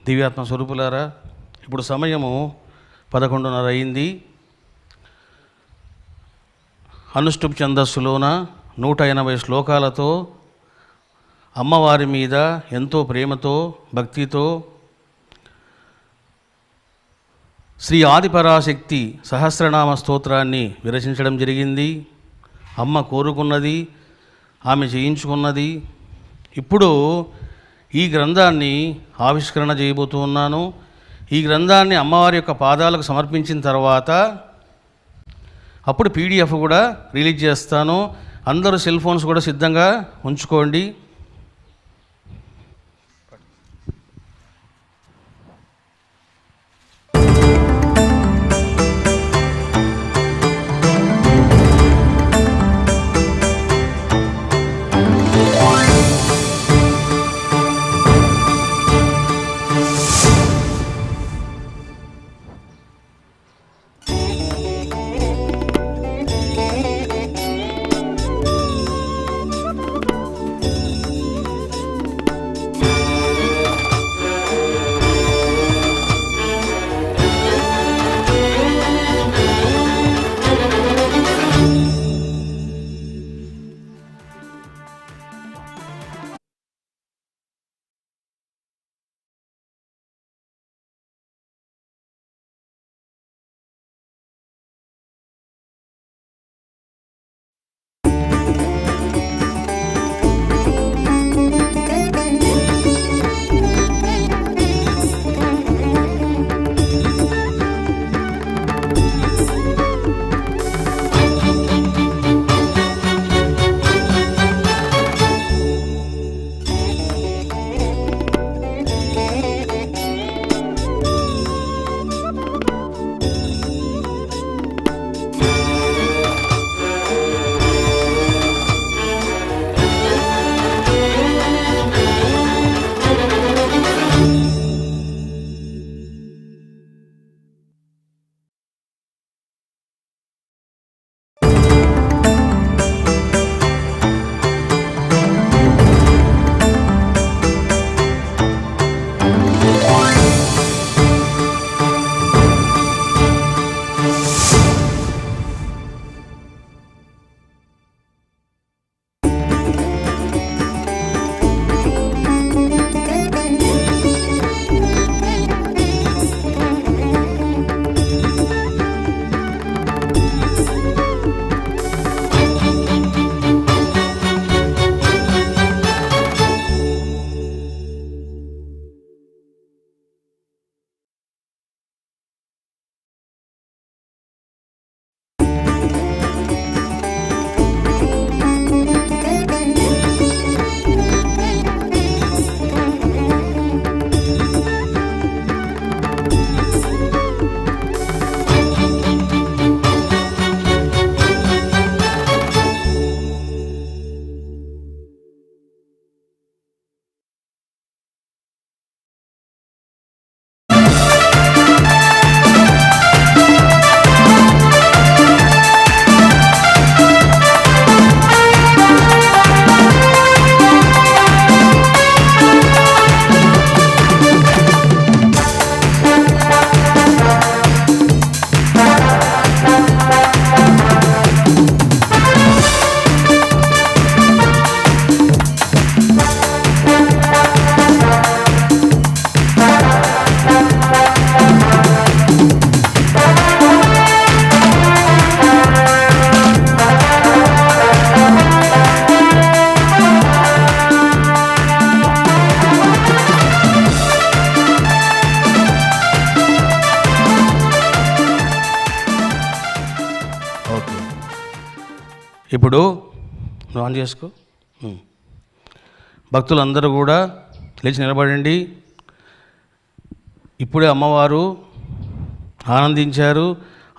దివ్యాత్మ స్వరూపులారా, ఇప్పుడు సమయము 11:30 అయింది. అనుష్టుప్ ఛందస్సులోన 180 శ్లోకాలతో అమ్మవారి మీద ఎంతో ప్రేమతో భక్తితో శ్రీ ఆదిపరాశక్తి సహస్రనామ స్తోత్రాన్ని విరచించడం జరిగింది. అమ్మ కోరుకున్నది, ఆమె చేయించుకున్నది. ఇప్పుడు ఈ గ్రంథాన్ని ఆవిష్కరణ చేయబోతూ ఉన్నాను. ఈ గ్రంథాన్ని అమ్మవారి యొక్క పాదాలకు సమర్పించిన తర్వాత అప్పుడు పీడిఎఫ్ కూడా రిలీజ్ చేస్తాను. అందరూ సెల్ ఫోన్స్ కూడా సిద్ధంగా ఉంచుకోండి. ఇప్పుడు నువ్వు ఆన్ చేసుకో. భక్తులందరూ కూడా లేచి నిలబడండి. ఇప్పుడే అమ్మవారు ఆనందించారు,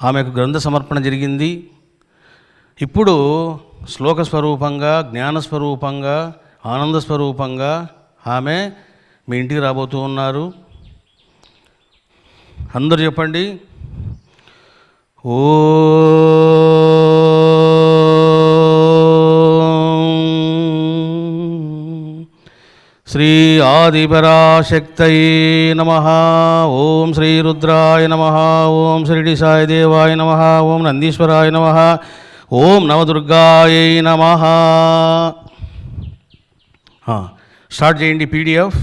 ఆమెకు గ్రంథ సమర్పణ జరిగింది. ఇప్పుడు శ్లోక స్వరూపంగా, జ్ఞాన స్వరూపంగా, ఆనంద స్వరూపంగా ఆమె మీ ఇంటికి రాబోతూ ఉన్నారు. అందరూ చెప్పండి, ఓ శ్రీ ఆదిపరాశక్తయే నమః. ఓం శ్రీ రుద్రాయ నమః. ఓం శ్రీడి సాయి దేవాయ నమః. ఓం నందీశ్వరాయ నమః. ఓం నవదుర్గాయై నమః. స్టార్ట్ చేయండి పీడిఎఫ్.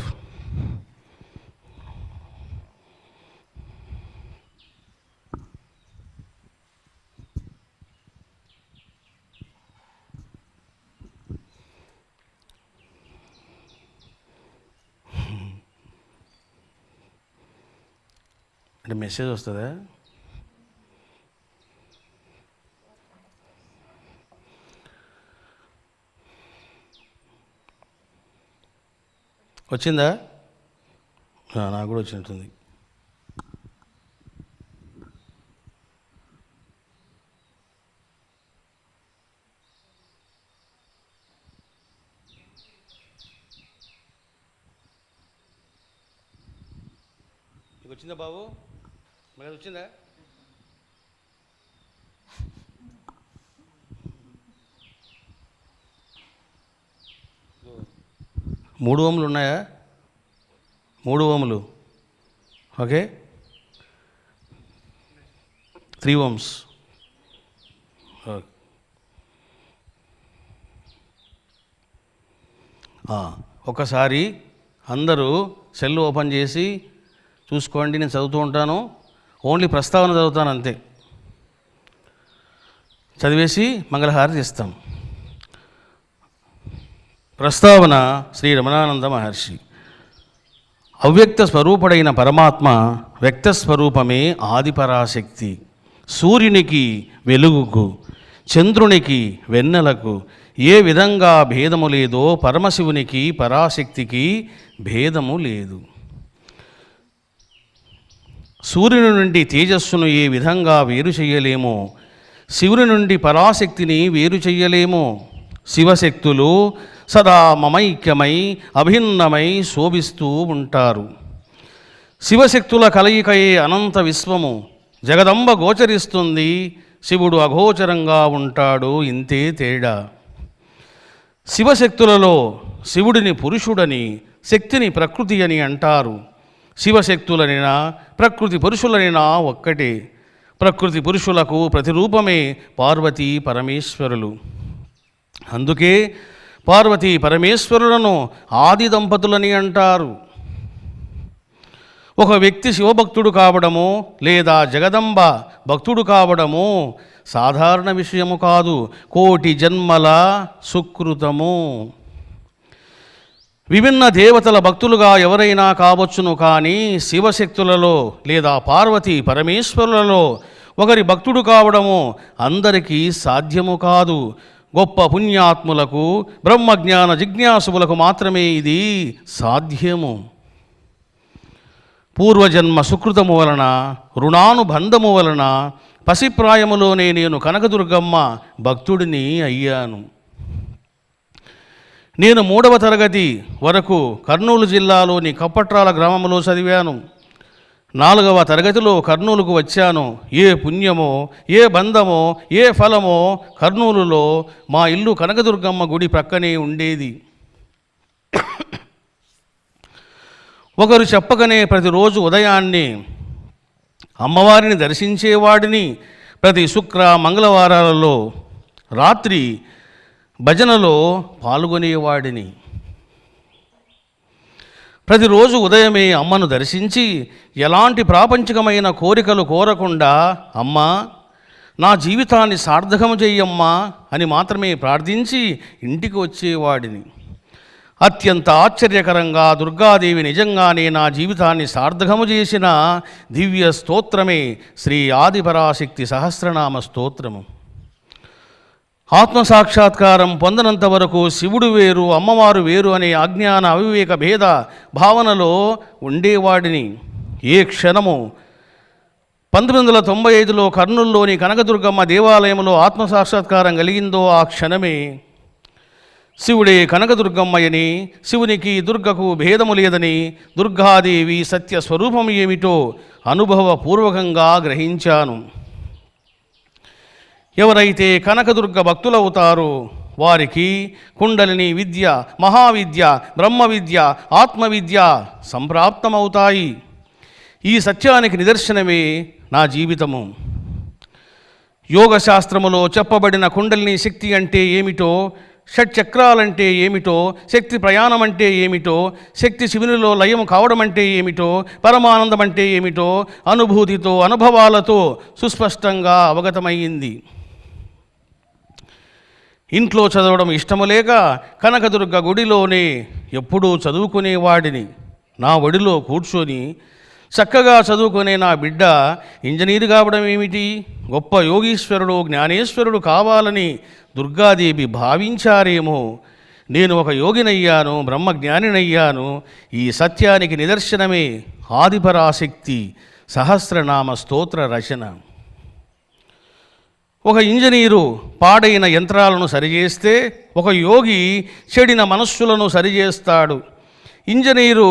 అంటే మెసేజ్ వస్తుందా? వచ్చిందా? నాకు కూడా వచ్చినట్టుంది. మీకు వచ్చిందా బాబు? మీకు వచ్చిందా? మూడు ఓములు ఉన్నాయా? 3 ఓములు. Okay, 3 Ohm's. ఒకసారి అందరూ సెల్ ఓపెన్ చేసి చూసుకోండి. నేను చదువుతూ ఉంటాను, ఓన్లీ ప్రస్తావన చదువుతాను అంతే. చదివేసి మంగళహారతి ఇస్తాం. ప్రస్తావన శ్రీ రమణానంద మహర్షి. అవ్యక్త స్వరూపుడైన పరమాత్మ వ్యక్త స్వరూపమే ఆదిపరాశక్తి. సూర్యునికి వెలుగుకు, చంద్రునికి వెన్నెలకు ఏ విధంగా భేదము లేదో పరమశివునికి పరాశక్తికి భేదము లేదు. సూర్యుని నుండి తేజస్సును ఏ విధంగా వేరు చేయలేమో శివుని నుండి పరాశక్తిని వేరు చెయ్యలేమో. శివశక్తులు సదా మమైక్యమై అభిన్నమై శోభిస్తూ ఉంటారు. శివశక్తుల కలయికయే అనంత విశ్వము. జగదంబ గోచరిస్తుంది, శివుడు అగోచరంగా ఉంటాడు, ఇంతే తేడా. శివశక్తులలో శివుడిని పురుషుడని, శక్తిని ప్రకృతి అని అంటారు. శివశక్తులనినా ప్రకృతి పురుషులనినా ఒక్కటే. ప్రకృతి పురుషులకు ప్రతిరూపమే పార్వతీ పరమేశ్వరులు. అందుకే పార్వతీ పరమేశ్వరులను ఆది దంపతులని అంటారు. ఒక వ్యక్తి శివభక్తుడు కావడము లేదా జగదంబ భక్తుడు కావడము సాధారణ విషయము కాదు, కోటి జన్మల సుకృతము. విభిన్న దేవతల భక్తులుగా ఎవరైనా కావచ్చును, కానీ శివశక్తులలో లేదా పార్వతీ పరమేశ్వరులలో ఒకరి భక్తుడు కావడము అందరికీ సాధ్యము కాదు. గొప్ప పుణ్యాత్ములకు, బ్రహ్మజ్ఞాన జిజ్ఞాసులకు మాత్రమే ఇది సాధ్యము. పూర్వజన్మ సుకృతము వలన, రుణానుబంధము వలన పసిప్రాయములోనే నేను కనకదుర్గమ్మ భక్తుడిని అయ్యాను. నేను 3వ తరగతి వరకు కర్నూలు జిల్లాలోని కప్పట్రాల గ్రామంలో చదివాను. 4వ తరగతిలో కర్నూలుకు వచ్చాను. ఏ పుణ్యమో, ఏ బంధమో, ఏ ఫలమో, కర్నూలులో మా ఇల్లు కనకదుర్గమ్మ గుడి ప్రక్కనే ఉండేది. ఒకరు చెప్పకనే ప్రతిరోజు ఉదయాన్నే అమ్మవారిని దర్శించేవాడిని. ప్రతి శుక్ర మంగళవారాలలో రాత్రి భజనలో పాల్గొనేవాడిని. ప్రతిరోజు ఉదయమే అమ్మను దర్శించి ఎలాంటి ప్రాపంచికమైన కోరికలు కోరకుండా, అమ్మా నా జీవితాన్ని సార్థకము చెయ్యమ్మా అని మాత్రమే ప్రార్థించి ఇంటికి వచ్చేవాడిని. అత్యంత ఆశ్చర్యకరంగా దుర్గాదేవి నిజంగానే నా జీవితాన్ని సార్థకము చేసిన దివ్య స్తోత్రమే శ్రీ ఆదిపరాశక్తి సహస్రనామ స్తోత్రము. ఆత్మసాక్షాత్కారం పొందనంత వరకు శివుడు వేరు, అమ్మవారు వేరు అనే అజ్ఞాన అవివేక భేద భావనలో ఉండేవాడిని. ఏ క్షణము 1995లో కర్నూలులోని కనకదుర్గమ్మ దేవాలయంలో ఆత్మసాక్షాత్కారం కలిగిందో ఆ క్షణమే శివుడే కనకదుర్గమ్మయని, శివునికి దుర్గకు భేదము లేదని, దుర్గాదేవి సత్యస్వరూపం ఏమిటో అనుభవపూర్వకంగా గ్రహించాను. ఎవరైతే కనకదుర్గ భక్తులవుతారో వారికి కుండలిని విద్య, మహావిద్య, బ్రహ్మ విద్య, ఆత్మవిద్య సంప్రాప్తమవుతాయి. ఈ సత్యానికి నిదర్శనమే నా జీవితము. యోగశాస్త్రములో చెప్పబడిన కుండలిని శక్తి అంటే ఏమిటో, షట్చక్రాలంటే ఏమిటో, శక్తి ప్రయాణం అంటే ఏమిటో, శక్తి శివునిలో లయం కావడం అంటే ఏమిటో, పరమానందం అంటే ఏమిటో అనుభూతితో, అనుభవాలతో సుస్పష్టంగా అవగతమయ్యింది. ఇంట్లో చదవడం ఇష్టము లేక కనకదుర్గ గుడిలోనే ఎప్పుడూ చదువుకునేవాడిని. నా ఒడిలో కూర్చొని చక్కగా చదువుకునే నా బిడ్డ ఇంజనీరు కావడం ఏమిటి, గొప్ప యోగీశ్వరుడు, జ్ఞానేశ్వరుడు కావాలని దుర్గాదేవి భావించారేమో. నేను ఒక యోగినయ్యాను, బ్రహ్మజ్ఞానినయ్యాను. ఈ సత్యానికి నిదర్శనమే ఆదిపరాశక్తి సహస్రనామ స్తోత్ర రచన. ఒక ఇంజనీరు పాడైన యంత్రాలను సరిచేస్తే, ఒక యోగి చెడిన మనస్సులను సరిచేస్తాడు. ఇంజనీరు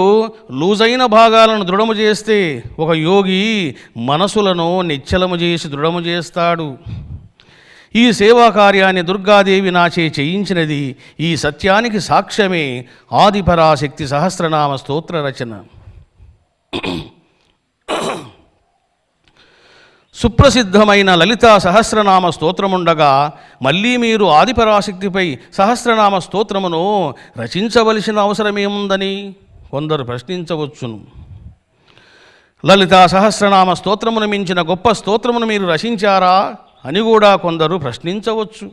లూజైన భాగాలను దృఢము చేస్తే, ఒక యోగి మనసులను నిశ్చలము చేసి దృఢము చేస్తాడు. ఈ సేవా కార్యాన్ని దుర్గాదేవి నాచే చేయించినది. ఈ సత్యానికి సాక్ష్యమే ఆదిపరాశక్తి సహస్రనామ స్తోత్ర రచన. సుప్రసిద్ధమైన లలితా సహస్రనామ స్తోత్రముండగా మళ్ళీ మీరు ఆదిపరాశక్తిపై సహస్రనామ స్తోత్రమును రచించవలసిన అవసరమేముందని కొందరు ప్రశ్నించవచ్చును. లలితా సహస్రనామ స్తోత్రమును మించిన గొప్ప స్తోత్రమును మీరు రచించారా అని కూడా కొందరు ప్రశ్నించవచ్చు.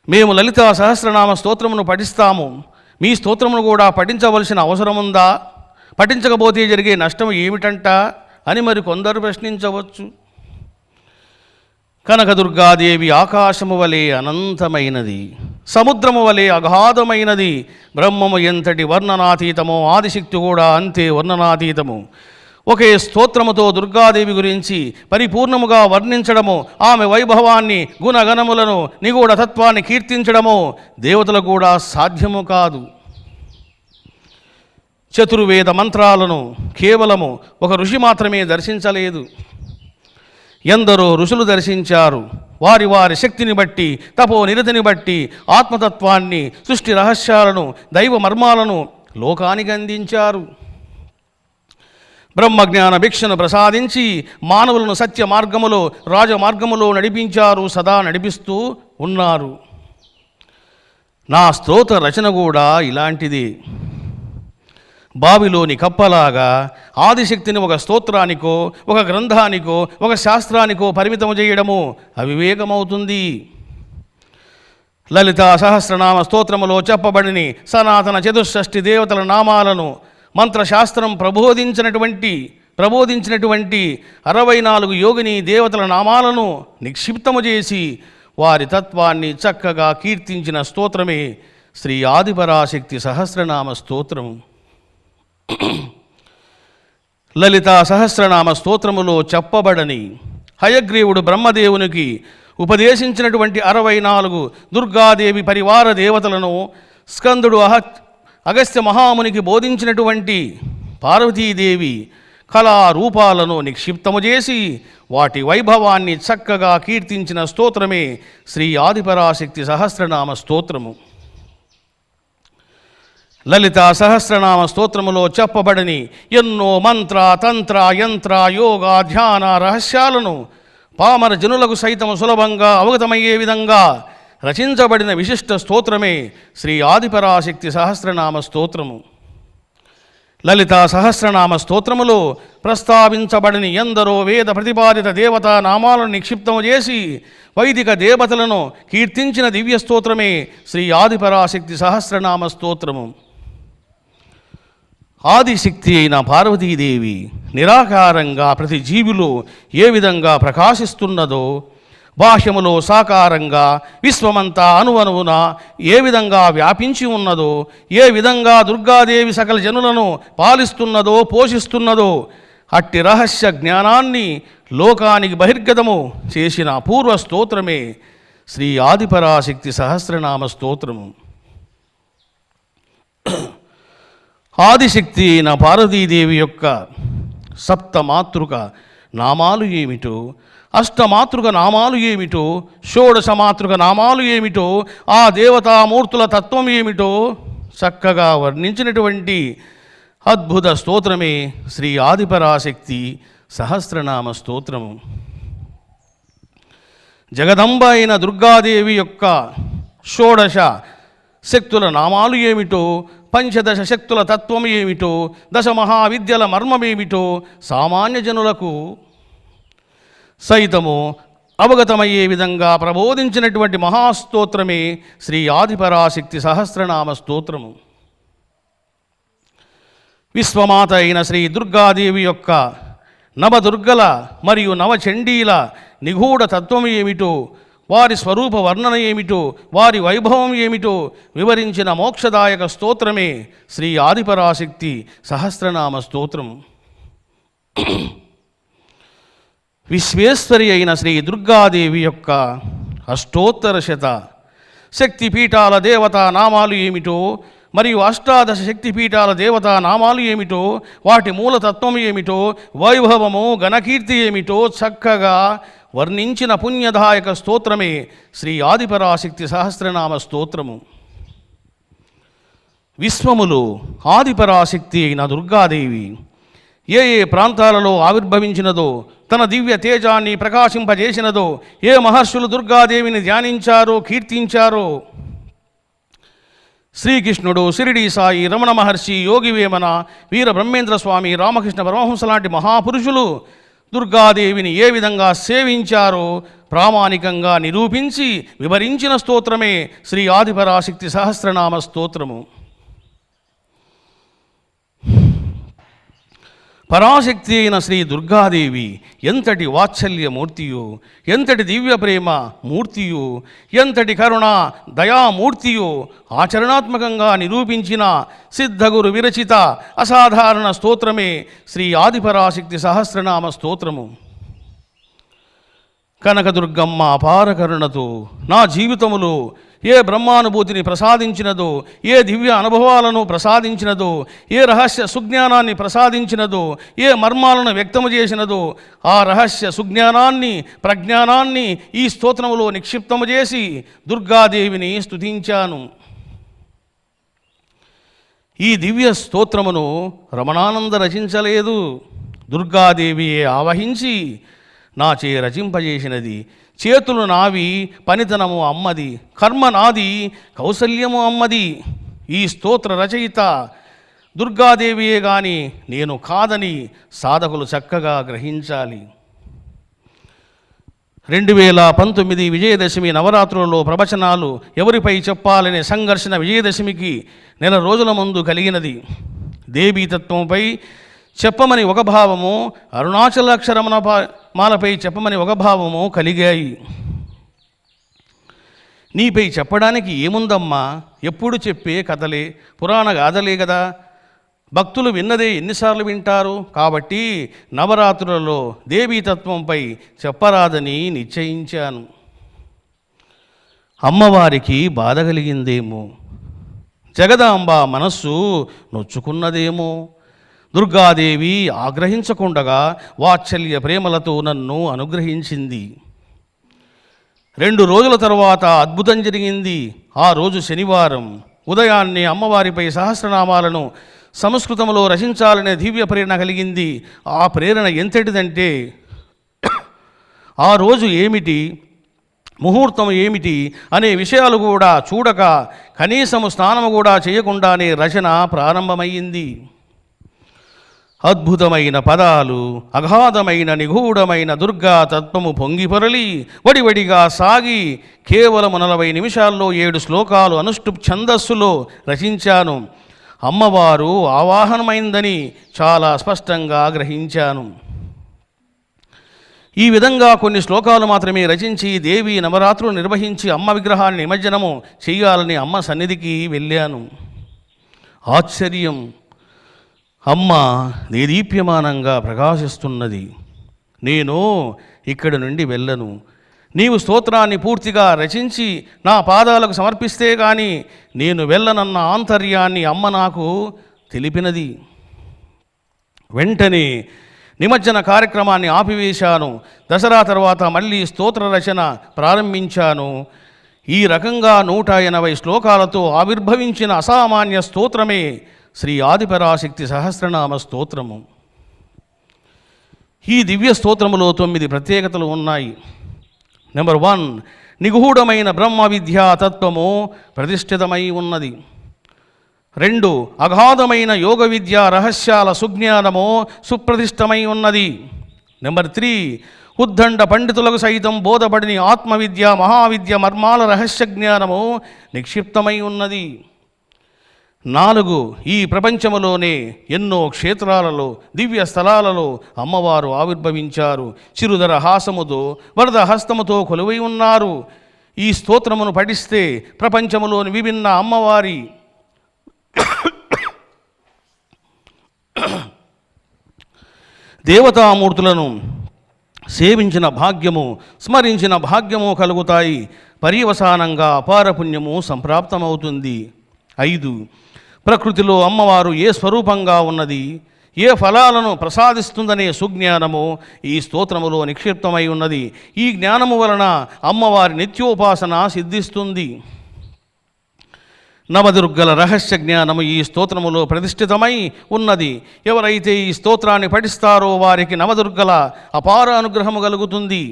మేము లలితా సహస్రనామ స్తోత్రమును పఠిస్తాము, మీ స్తోత్రమును కూడా పఠించవలసిన అవసరముందా, పఠించకపోతే జరిగే నష్టం ఏమిటంట అని మరి కొందరు ప్రశ్నించవచ్చు. కనకదుర్గాదేవి ఆకాశము వలె అనంతమైనది, సముద్రము వలె అగాధమైనది. బ్రహ్మము ఎంతటి వర్ణనాతీతమో ఆదిశక్తి కూడా అంతే వర్ణనాతీతము. ఒకే స్తోత్రముతో దుర్గాదేవి గురించి పరిపూర్ణముగా వర్ణించడము, ఆమె వైభవాన్ని, గుణగణములను, నిగూఢ తత్వాన్ని కీర్తించడము దేవతలకు కూడా సాధ్యము కాదు. చతుర్వేద మంత్రాలను కేవలము ఒక ఋషి మాత్రమే దర్శించలేదు. ఎందరో ఋషులు దర్శించారు. వారి వారి శక్తిని బట్టి, తపో నిరతిని బట్టి ఆత్మతత్వాన్ని, సృష్టి రహస్యాలను, దైవ మర్మాలను లోకానికి అందించారు. బ్రహ్మజ్ఞాన భిక్షను ప్రసాదించి మానవులను సత్య మార్గములో, రాజమార్గములో నడిపించారు, సదా నడిపిస్తూ ఉన్నారు. నా స్తోత్ర రచన కూడా ఇలాంటిదే. బావిలోని కప్పలాగా ఆదిశక్తిని ఒక స్తోత్రానికో, ఒక గ్రంథానికో, ఒక శాస్త్రానికో పరిమితం చేయడము అవివేకమవుతుంది. లలితా సహస్రనామ స్తోత్రములో చెప్పబడిన సనాతన చతుషష్ఠి దేవతల నామాలను మంత్రశాస్త్రం ప్రబోధించినటువంటి 64 యోగిని దేవతల నామాలను నిక్షిప్తము చేసి వారి తత్వాన్ని చక్కగా కీర్తించిన స్తోత్రమే శ్రీ ఆదిపరాశక్తి సహస్రనామ స్తోత్రము. లలితా సహస్రనామ స్తోత్రములో చెప్పబడని హయగ్రీవుడు బ్రహ్మదేవునికి ఉపదేశించినటువంటి 64 దుర్గాదేవి పరివార దేవతలను, స్కందుడు అగస్త్య మహామునికి బోధించినటువంటి పార్వతీదేవి కళారూపాలను నిక్షిప్తము చేసి వాటి వైభవాన్ని చక్కగా కీర్తించిన స్తోత్రమే శ్రీ ఆదిపరాశక్తి సహస్రనామ స్తోత్రము. లలితా సహస్రనామ స్తోత్రములో చెప్పబడని ఎన్నో మంత్ర, తంత్ర, యంత్ర, యోగ, ధ్యాన రహస్యాలను పామర జనులకు సైతం సులభంగా అవగతమయ్యే విధంగా రచించబడిన విశిష్ట స్తోత్రమే శ్రీ ఆదిపరాశక్తి సహస్రనామ స్తోత్రము. లలితా సహస్రనామ స్తోత్రములో ప్రస్తావించబడిన ఎందరో వేద ప్రతిపాదిత దేవతా నామాలను నిక్షిప్తము చేసి వైదిక దేవతలను కీర్తించిన దివ్య స్తోత్రమే శ్రీ ఆదిపరాశక్తి సహస్రనామ స్తోత్రము. ఆదిశక్తి అయిన పార్వతీదేవి నిరాకారంగా ప్రతి జీవిలో ఏ విధంగా ప్రకాశిస్తున్నదో, బాహ్యములో సాకారంగా విశ్వమంతా అణువణువున ఏ విధంగా వ్యాపించి ఉన్నదో, ఏ విధంగా దుర్గాదేవి సకల జనులను పాలిస్తున్నదో, పోషిస్తున్నదో, అట్టి రహస్య జ్ఞానాన్ని లోకానికి బహిర్గతము చేసిన అపూర్వ స్తోత్రమే శ్రీ ఆదిపరాశక్తి సహస్రనామ స్తోత్రము. ఆదిశక్తి అయిన పార్వతీదేవి యొక్క సప్తమాతృక నామాలు ఏమిటో, అష్టమాతృక నామాలు ఏమిటో, షోడశమాతృక నామాలు ఏమిటో, ఆ దేవతామూర్తుల తత్వం ఏమిటో చక్కగా వర్ణించినటువంటి అద్భుత స్తోత్రమే శ్రీ ఆదిపరాశక్తి సహస్రనామ స్తోత్రము. జగదంబ అయిన దుర్గాదేవి యొక్క షోడశ శక్తుల నామాలు ఏమిటో, పంచదశ శక్తుల తత్వం ఏమిటో, దశ మహావిద్యల మర్మమేమిటో సామాన్య జనులకు సైతము అవగతమయ్యే విధంగా ప్రబోధించినటువంటి మహాస్తోత్రమే శ్రీ ఆదిపరాశక్తి సహస్రనామ స్తోత్రము. విశ్వమాత అయిన శ్రీ దుర్గాదేవి యొక్క నవదుర్గల మరియు నవచండీల నిగూఢ తత్వం ఏమిటో, వారి స్వరూప వర్ణన ఏమిటో, వారి వైభవం ఏమిటో వివరించిన మోక్షదాయక స్తోత్రమే శ్రీ ఆదిపరాశక్తి సహస్రనామ స్తోత్రం. విశ్వేశ్వరి అయిన శ్రీ దుర్గాదేవి యొక్క అష్టోత్తర శత శక్తిపీఠాల దేవతా నామాలు ఏమిటో, మరియు అష్టాదశ శక్తిపీఠాల దేవతా నామాలు ఏమిటో, వాటి మూలతత్వం ఏమిటో, వైభవము ఘనకీర్తి ఏమిటో చక్కగా వర్ణించిన పుణ్యదాయక స్తోత్రమే శ్రీ ఆదిపరాశక్తి సహస్రనామ స్తోత్రము. విశ్వములు ఆదిపరాశక్తి అయిన దుర్గాదేవి ఏ ఏ ప్రాంతాలలో ఆవిర్భవించినదో, తన దివ్య తేజాన్ని ప్రకాశింపజేసినదో, ఏ మహర్షులు దుర్గాదేవిని ధ్యానించారో కీర్తించారో, శ్రీకృష్ణుడు, షిరిడీ సాయి, రమణ మహర్షి, యోగి వేమన, వీర బ్రహ్మేంద్ర స్వామి, రామకృష్ణ పరమహంస లాంటి మహాపురుషులు దుర్గాదేవిని ఏ విధంగా సేవించారో ప్రామాణికంగా నిరూపించి వివరించిన స్తోత్రమే శ్రీ ఆదిపరాశక్తి సహస్రనామ స్తోత్రము. పరాశక్తి అయిన శ్రీ దుర్గాదేవి ఎంతటి వాత్సల్యమూర్తియో, ఎంతటి దివ్య ప్రేమ మూర్తియో, ఎంతటి కరుణ దయామూర్తియో ఆచరణాత్మకంగా నిరూపించిన సిద్ధగురు విరచిత అసాధారణ స్తోత్రమే శ్రీ ఆదిపరాశక్తి సహస్రనామ స్తోత్రము. కనకదుర్గమ్మ అపార కరుణతో నా జీవితములో ఏ బ్రహ్మానుభూతిని ప్రసాదించినదో, ఏ దివ్య అనుభవాలను ప్రసాదించినదో, ఏ రహస్య సుజ్ఞానాన్ని ప్రసాదించినదో, ఏ మర్మాలను వ్యక్తము చేసినదో ఆ రహస్య సుజ్ఞానాన్ని ప్రజ్ఞానాన్ని ఈ స్తోత్రములో నిక్షిప్తము చేసి దుర్గాదేవిని స్తుతించాను. ఈ దివ్య స్తోత్రమును రమణానంద రచించలేదు, దుర్గాదేవియే ఆవహించి నాచే రచింపజేసినది. చేతులు నావి, పనితనము అమ్మది, కర్మ నాది, కౌసల్యము అమ్మది. ఈ స్తోత్ర రచయిత దుర్గాదేవియే గాని నేను కాదని సాధకులు చక్కగా గ్రహించాలి. 2019 విజయదశమి నవరాత్రులలో ప్రవచనాలు ఎవరిపై చెప్పాలనే సంఘర్షణ విజయదశమికి నెల రోజుల ముందు కలిగినది. దేవీతత్వంపై చెప్పమని ఒక భావము, అరుణాచలాక్షరమణ మాలపై చెప్పమని ఒక భావము కలిగాయి. నీపై చెప్పడానికి ఏముందమ్మా, ఎప్పుడు చెప్పే కథలే, పురాణ గాథలే కదా, భక్తులు విన్నదే ఎన్నిసార్లు వింటారు, కాబట్టి నవరాత్రులలో దేవీతత్వంపై చెప్పరాదని నిశ్చయించాను. అమ్మవారికి బాధ కలిగిందేమో, జగదాంబ మనస్సు నొచ్చుకున్నదేమో, దుర్గాదేవి ఆగ్రహించకుండగా వాత్సల్య ప్రేమలతో నన్ను అనుగ్రహించింది. 2 రోజుల తర్వాత అద్భుతం జరిగింది. ఆ రోజు శనివారం ఉదయాన్నే అమ్మవారిపై సహస్రనామాలను సంస్కృతంలో రచించాలనే దివ్య ప్రేరణ కలిగింది. ఆ ప్రేరణ ఎంతటిదంటే ఆ రోజు ఏమిటి, ముహూర్తం ఏమిటి అనే విషయాలు కూడా చూడక, కనీసము స్నానము కూడా చేయకుండానే రచన ప్రారంభమయ్యింది. అద్భుతమైన పదాలు, అగాధమైన నిగూఢమైన దుర్గా తత్వము పొంగిపొరలి వడివడిగా సాగి కేవలం 40 నిమిషాల్లో 7 శ్లోకాలు అనుష్ఠుప్ ఛందస్సులో రచించాను. అమ్మవారు ఆవాహనమైందని చాలా స్పష్టంగా గ్రహించాను. ఈ విధంగా కొన్ని శ్లోకాలు మాత్రమే రచించి దేవి నవరాత్రులు నిర్వహించి అమ్మ విగ్రహాన్ని నిమజ్జనము చేయాలని అమ్మ సన్నిధికి వెళ్ళాను. ఆశ్చర్యం, అమ్మ దేదీప్యమానంగా ప్రకాశిస్తున్నది. నేను ఇక్కడి నుండి వెళ్ళను, నీవు స్తోత్రాన్ని పూర్తిగా రచించి నా పాదాలకు సమర్పిస్తే కానీ నేను వెళ్ళనన్న ఆంతర్యాన్ని అమ్మ నాకు తెలిపినది. వెంటనే నిమజ్జన కార్యక్రమాన్ని ఆపివేశాను. దసరా తర్వాత మళ్ళీ స్తోత్ర రచన ప్రారంభించాను. ఈ రకంగా 180 శ్లోకాలతో ఆవిర్భవించిన అసామాన్య స్తోత్రమే శ్రీ ఆదిపరాశక్తి సహస్రనామ స్తోత్రము. ఈ దివ్య స్తోత్రములో 9 ప్రత్యేకతలు ఉన్నాయి. నెంబర్ 1, నిగూఢమైన బ్రహ్మ విద్యా తత్వము ప్రతిష్ఠితమై ఉన్నది. 2, అగాధమైన యోగ విద్యా రహస్యాల సుజ్ఞానము సుప్రతిష్టమై ఉన్నది. నెంబర్ 3, ఉద్దండ పండితులకు సైతం బోధపడిని ఆత్మవిద్య మహావిద్య మర్మాల రహస్య జ్ఞానము నిక్షిప్తమై ఉన్నది. 4, ఈ ప్రపంచములోనే ఎన్నో క్షేత్రాలలో దివ్య స్థలాలలో అమ్మవారు ఆవిర్భవించారు. చిరుదర హాసముతో వరద హస్తముతో కొలువై ఉన్నారు. ఈ స్తోత్రమును పఠిస్తే ప్రపంచములోని విభిన్న అమ్మవారి దేవతామూర్తులను సేవించిన భాగ్యము స్మరించిన భాగ్యము కలుగుతాయి. పర్యవసానంగా అపార పుణ్యము సంప్రాప్తమవుతుంది. 5, ప్రకృతిలో అమ్మవారు ఏ స్వరూపంగా ఉన్నది, ఏ ఫలాలను ప్రసాదిస్తుందనే సుజ్ఞానము ఈ స్తోత్రములో నిక్షిప్తమై ఉన్నది. ఈ జ్ఞానము వలన అమ్మవారి నిత్యోపాసన సిద్ధిస్తుంది. నవదుర్గల రహస్య జ్ఞానము ఈ స్తోత్రములో ప్రతిష్ఠితమై ఉన్నది. ఎవరైతే ఈ స్తోత్రాన్ని పఠిస్తారో వారికి నవదుర్గల అపార అనుగ్రహము కలుగుతుంది.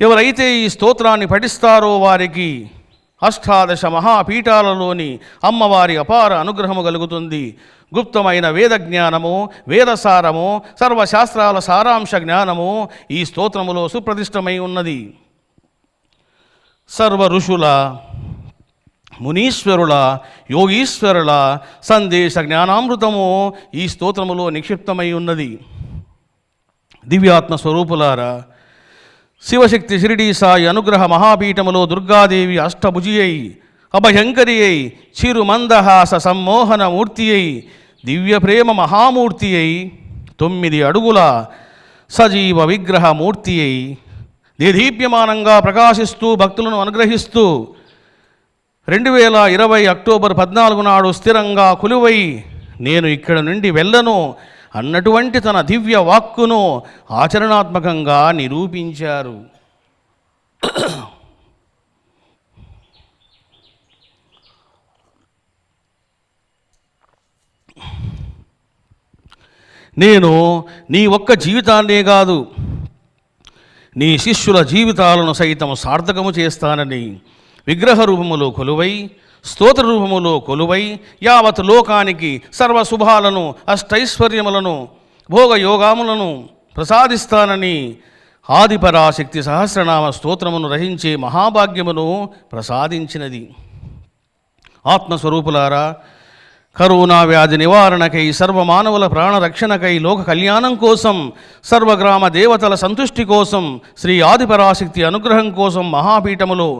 ఎవరైతే ఈ స్తోత్రాన్ని పఠిస్తారో వారికి 18 మహాపీఠాలలోని అమ్మవారి అపార అనుగ్రహము కలుగుతుంది. గుప్తమైన వేద జ్ఞానము, వేదసారము, సర్వశాస్త్రాల సారాంశ జ్ఞానము ఈ స్తోత్రములో సుప్రతిష్టమై ఉన్నది. సర్వ ఋషుల, మునీశ్వరుల, యోగీశ్వరుల సందేశ జ్ఞానామృతము ఈ స్తోత్రములో నిక్షిప్తమై ఉన్నది. దివ్యాత్మ స్వరూపులారా, శివశక్తి షిరిడీ సాయి అనుగ్రహ మహాపీఠములో దుర్గాదేవి అష్టభుజి అయి అభయంకరి అయి చిరుమందహాస సమ్మోహన మూర్తి అయి దివ్య ప్రేమ మహామూర్తి అయి 9 అడుగుల సజీవ విగ్రహ మూర్తి అయి దేదీప్యమానంగా ప్రకాశిస్తూ భక్తులను అనుగ్రహిస్తూ 2020 అక్టోబర్ 14 నాడు స్థిరంగా కొలువై నేను ఇక్కడ నుండి వెళ్ళను అన్నటువంటి తన దివ్య వాక్కును ఆచరణాత్మకంగా నిరూపించారు. నేను నీ ఒక్క జీవితాన్నే కాదు, నీ శిష్యుల జీవితాలను సైతం సార్థకము చేస్తానని విగ్రహ రూపములో కొలువై, స్తోత్ర రూపములో కొలువై యావత్ లోకానికి సర్వశుభాలను, అష్టైశ్వర్యములను, భోగయోగాములను ప్రసాదిస్తానని ఆదిపరాశక్తి సహస్రనామ స్తోత్రమును రచించే మహాభాగ్యమును ప్రసాదించినది. ఆత్మస్వరూపులారా, కరోనా వ్యాధి నివారణకై, సర్వమానవుల ప్రాణరక్షణకై, లోక కళ్యాణం కోసం, సర్వగ్రామ దేవతల సంతుష్టి కోసం, శ్రీ ఆదిపరాశక్తి అనుగ్రహం కోసం మహాపీఠములో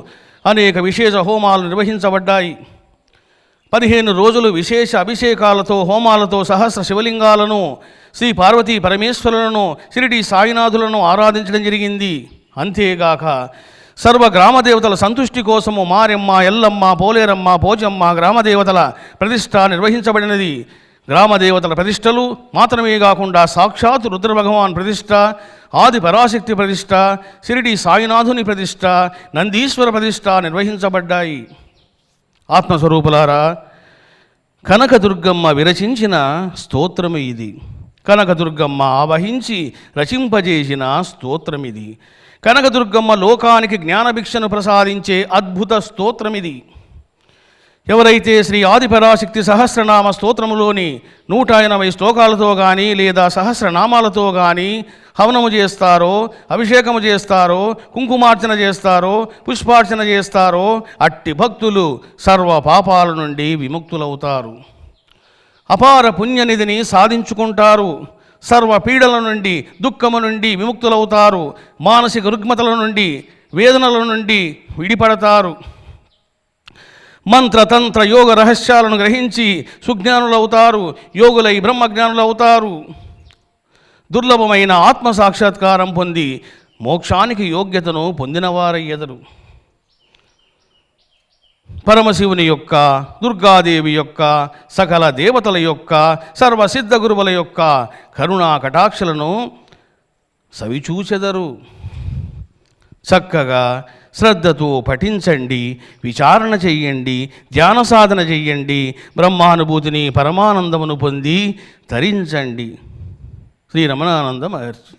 అనేక విశేష హోమాలు నిర్వహించబడ్డాయి. 15 రోజులు విశేష అభిషేకాలతో, హోమాలతో సహస్ర శివలింగాలను, శ్రీ పార్వతీ పరమేశ్వరులను, షిరిడీ సాయినాథులను ఆరాధించడం జరిగింది. అంతేగాక సర్వగ్రామదేవతల సంతుష్టి కోసము మారెమ్మ, ఎల్లమ్మ, పోలేరమ్మ, పోచమ్మ గ్రామదేవతల ప్రతిష్ఠ నిర్వహించబడినది. గ్రామదేవతల ప్రతిష్టలు మాత్రమే కాకుండా సాక్షాత్ రుద్రభగవాన్ ప్రతిష్ఠ, ఆది పరాశక్తి ప్రతిష్ఠ, షిరిడీ సాయినాథుని ప్రతిష్ఠ, నందీశ్వర ప్రతిష్ఠ నిర్వహించబడ్డాయి. ఆత్మస్వరూపులారా, కనకదుర్గమ్మ విరచించిన స్తోత్రము ఇది. కనకదుర్గమ్మ ఆవహించి రచింపజేసిన స్తోత్రమిది. కనకదుర్గమ్మ లోకానికి జ్ఞానభిక్షను ప్రసాదించే అద్భుత స్తోత్రమిది. ఎవరైతే శ్రీ ఆదిపరాశక్తి సహస్రనామ స్తోత్రములోని 180 శ్లోకాలతో కానీ లేదా సహస్రనామాలతో కానీ హవనము చేస్తారో, అభిషేకము చేస్తారో, కుంకుమార్చన చేస్తారో, పుష్పార్చన చేస్తారో అట్టి భక్తులు సర్వ పాపాల నుండి విముక్తులవుతారు. అపార పుణ్యనిధిని సాధించుకుంటారు. సర్వ పీడల నుండి, దుఃఖము నుండి విముక్తులవుతారు. మానసిక రుగ్మతల నుండి, వేదనల నుండి విడిపడతారు. మంత్రతంత్ర యోగ రహస్యాలను గ్రహించి సుజ్ఞానులవుతారు. యోగులై బ్రహ్మజ్ఞానులవుతారు. దుర్లభమైన ఆత్మసాక్షాత్కారం పొంది మోక్షానికి యోగ్యతను పొందినవారయ్యెదరు. పరమశివుని యొక్క, దుర్గాదేవి యొక్క, సకల దేవతల యొక్క, సర్వసిద్ధ గురువుల యొక్క కరుణా కటాక్షలను సవిచూచెదరు. చక్కగా శ్రద్ధతో పఠించండి, విచారణ చెయ్యండి, ధ్యాన సాధన చెయ్యండి, బ్రహ్మానుభూతిని పరమానందమును పొంది తరించండి. శ్రీ రమణానంద మహర్షి.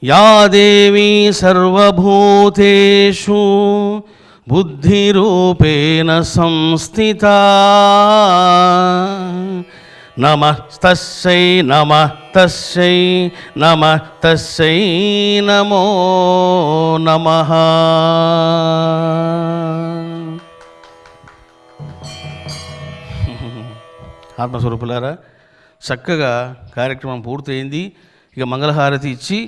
या देवी सर्वभूतेषु बुद्धिरूपेण संस्थिता नमस्तस्यै नमस्तस्यै नमस्तस्यै नमो नमः. ఆత్మస్వరూపులారా, చక్కగా కార్యక్రమం పూర్తయింది. ఇక మంగళహారతి ఇచ్చి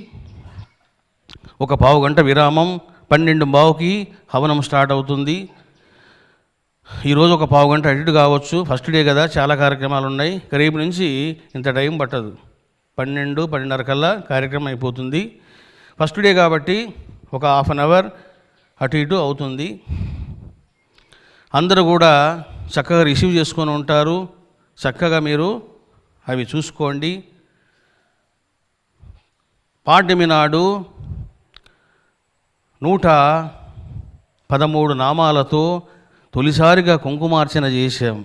ఒక పావుగంట విరామం, 12:15కి హవనం స్టార్ట్ అవుతుంది. ఈరోజు ఒక పావుగంట అటు కావచ్చు, ఫస్ట్ డే కదా, చాలా కార్యక్రమాలు ఉన్నాయి. రేపు నుంచి ఇంత టైం పట్టదు, 12-12:30 కల్లా కార్యక్రమం అయిపోతుంది. ఫస్ట్ డే కాబట్టి ఒక హాఫ్ అన్ అవర్ అటు ఇటు అవుతుంది. అందరూ కూడా చక్కగా రిసీవ్ చేసుకొని ఉంటారు. చక్కగా మీరు అవి చూసుకోండి. పాడ్యమి నాడు 113 నామాలతో తొలిసారిగా కుంకుమార్చన చేశాం.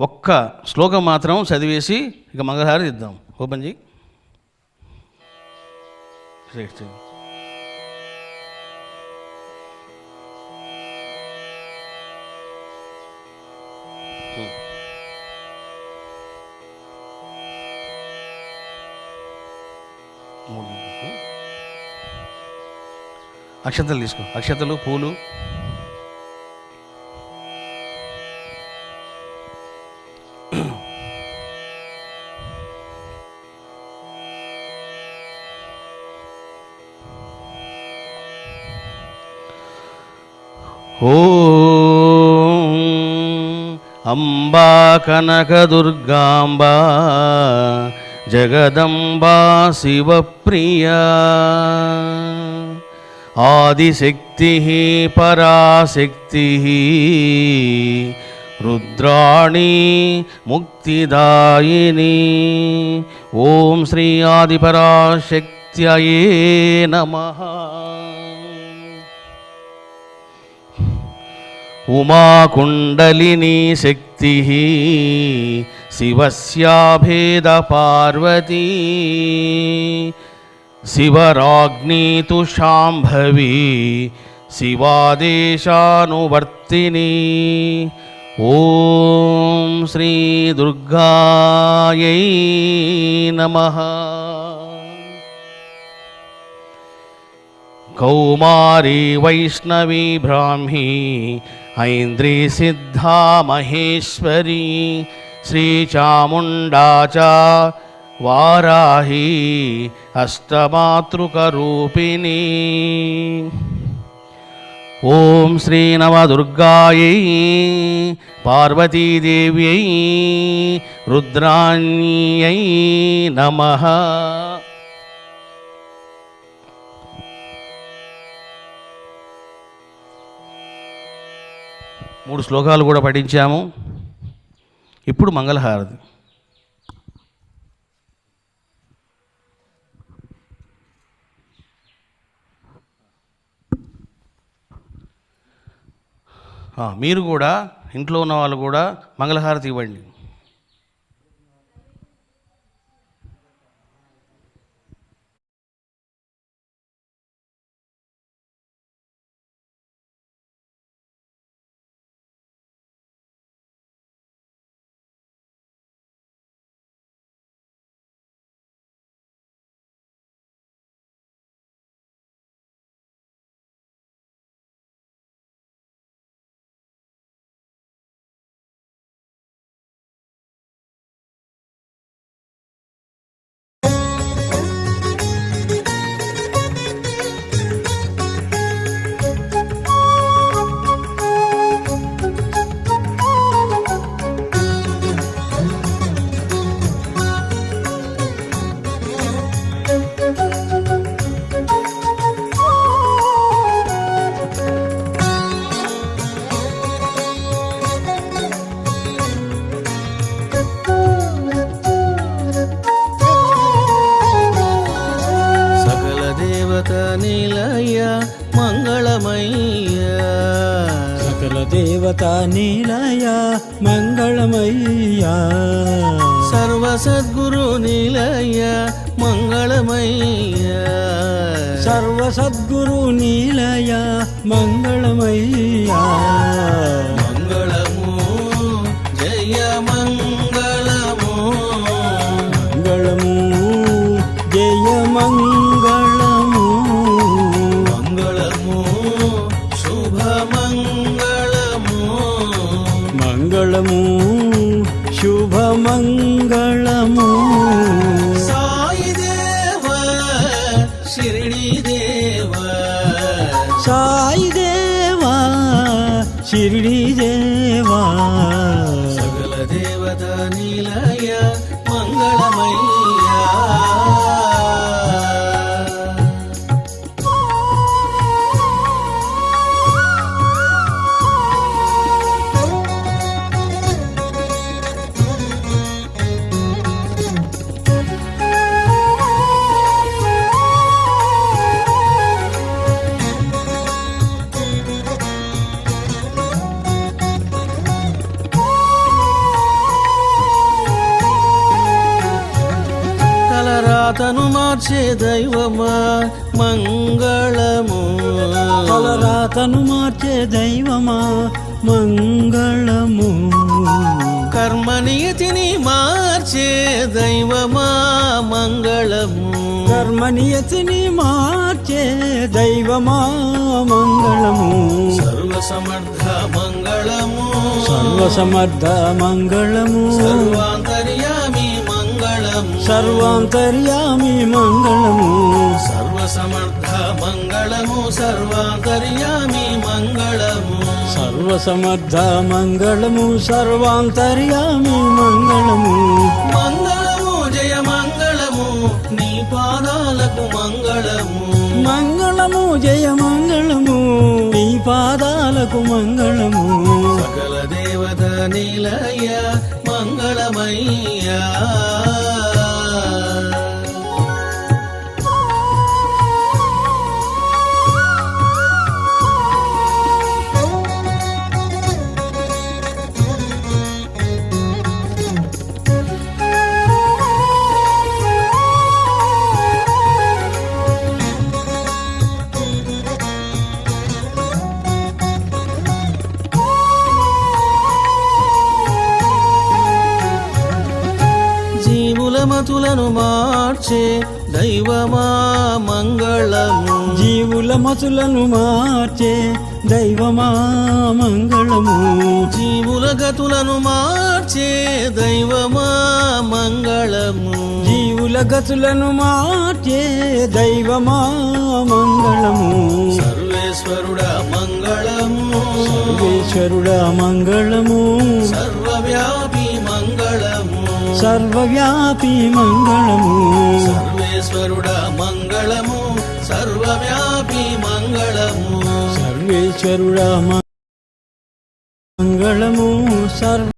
ఒక్క శ్లోకం మాత్రం చదివేసి ఇక మంగళహారతి ఇద్దాం. ఓపెన్ చేయి. అక్షతలు తీసుకో, అక్షతలు, పూలు. ఓం అంబా కనకదుర్గాంబా జగదంబా శివప్రియా ఆదిశక్తి పరాశక్తి రుద్రాణి ముక్తిదాయిని. ఓం శ్రీ ఆదిపరాశక్త్యయే నమః. ఉమాకుండలిని శక్తి శివస్యాభేద పార్వతీ శివరాజ్ఞీ తు శాంభవి శివాదేశానువర్తిని. ఓం శ్రీ దుర్గాయై నమః. కౌమారీ వైష్ణవీ బ్రాహ్మీ ఐంద్రీ సిద్ధా మహేశ్వరీ శ్రీచాముండా చ వారాహి అష్టమాతృకరూపిణి. ఓం శ్రీ నవదుర్గాయై పార్వతీదేవ్యై రుద్రాణ్యై నమః. మూడు శ్లోకాలు కూడా పఠించాము. ఇప్పుడు మంగళహారతి. మీరు కూడా, ఇంట్లో ఉన్న వాళ్ళు కూడా మంగళహారతి ఇవ్వండి. సకల దేవతా నిలయ మంగళమయ్యా సర్వ సద్గురు నిలయ మంగళమయ్యా సర్వ సద్గురు నిలయ మంగళమయ్యా మంగళము జయ మంగళము మంగళము జయ మంగళము మంగళము శుభ మంగళము మంగళము శుభ మంగళము సాయి దేవ షిరిడి దేవ సాయి దేవా షిరిడి దేవా సకల దేవత నిలయ మంగళమయ్యా తలరాతను మార్చే దైవమా మంగళము తలరాతను మార్చే దైవమా మంగళము కర్మనియతిని మార్చే దైవమా మంగళము కర్మనియతిని మార్చే దైవమా మంగళము సర్వసమర్థ మంగళము సర్వసమర్థ మంగళము సర్వాంతర్యామి మంగళము సర్వాంతర్యామి మంగళము సర్వసమర్థ మంగళము సర్వాంతర్యామి మంగళము సర్వసమర్థ మంగళము సర్వాంతర్యామి మంగళము మంగళము జయ మంగళము నీ పాదాలకు మంగళము మంగళము జయ మంగళము నీ పాదాలకు మంగళము సకల దేవత నిలయ మంగళమయ్యా జీవుల మతులను మార్చే దైవమా మంగళము జీవుల మతులను మార్చే దైవమా మంగళము జీవుల గతులను మార్చే దైవమా మంగళము జీవుల గతులను మార్చే దైవమా మంగళము సర్వేశ్వరుడా మంగళము సర్వేశ్వరుడా మంగళము సర్వవ్యాపి మంగళము సర్వవ్యాపి మంగళము సర్వేశ్వరుడా మంగళము సర్వవ్యాపి మంగళము సర్వేశ్వరుడా మంగళము సర్వ